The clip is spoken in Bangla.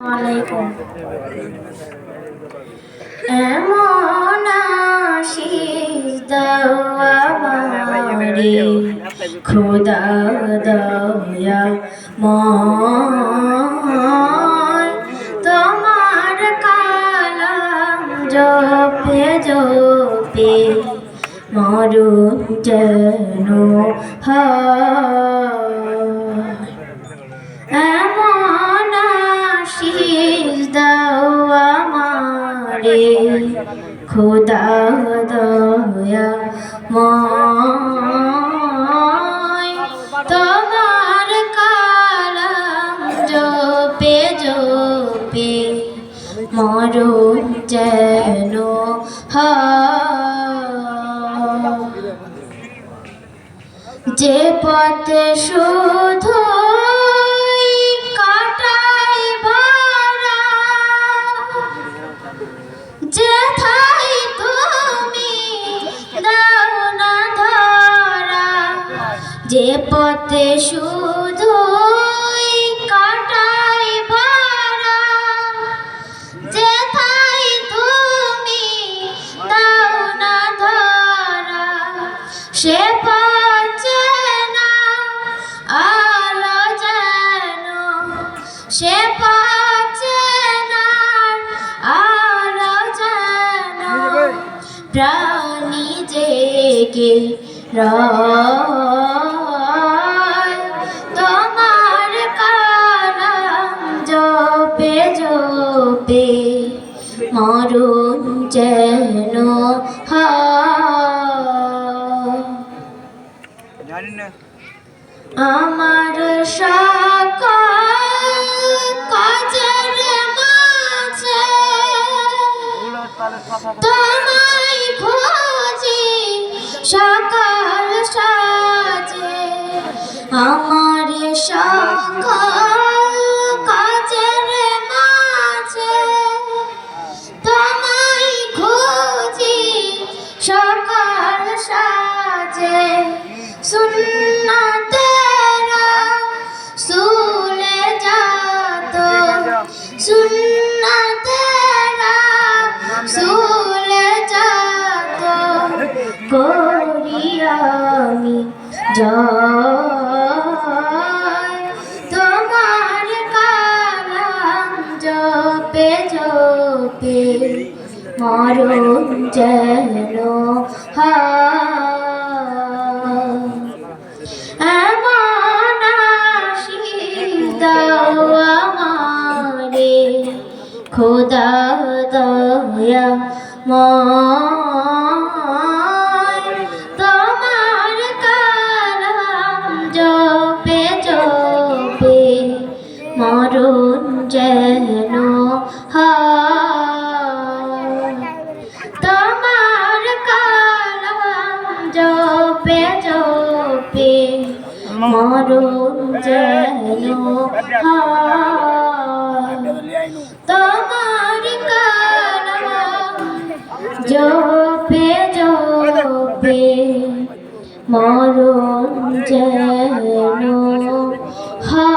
আলাইকুম। এমন আশিস দাও আমারে খোদা দয়া ময়, তোমার কালাম জপে জপে মরণ যেন হয়। এমন আশিস দাও আমারে খোদা দয়া ময়, তোমার কালাম জপে জপে মরণ যেন হয়। যে পথে শুধু কাটাই ভরা, যেথায় তুমি দাও না ধরা, যে পথে শুধু কাটাই ভরা, যেথায় তুমি দাও না ধরা, সে পথে না আলো যেন, সে পথে না আলো যেন প্রাণী জেগে রয়। তোমার কালাম জপে জপে মরণ যেন হয়। আমার সকল কাজের মাঝে তোমায় খুঁজি সকাল সাজে, আমার সকল কাজের মাঝে তোমায় খুঁজি সকাল সাজে। সুন্নতেরা সুলে যাত, সুন্নতেরা সুলে যাত করি আমি জয়। তোমার কালাম জপে জপে মরণ যেন হয়। এমন আশিস দাও আমারে খোদা দয়া ময়, তোমার কালাম জপে জপে মরণ যেন হয়। তোমার কালাম জপে জপে মরণ যেন হয়। তোমার কালাম জপে জপে মরণ যেন হয়।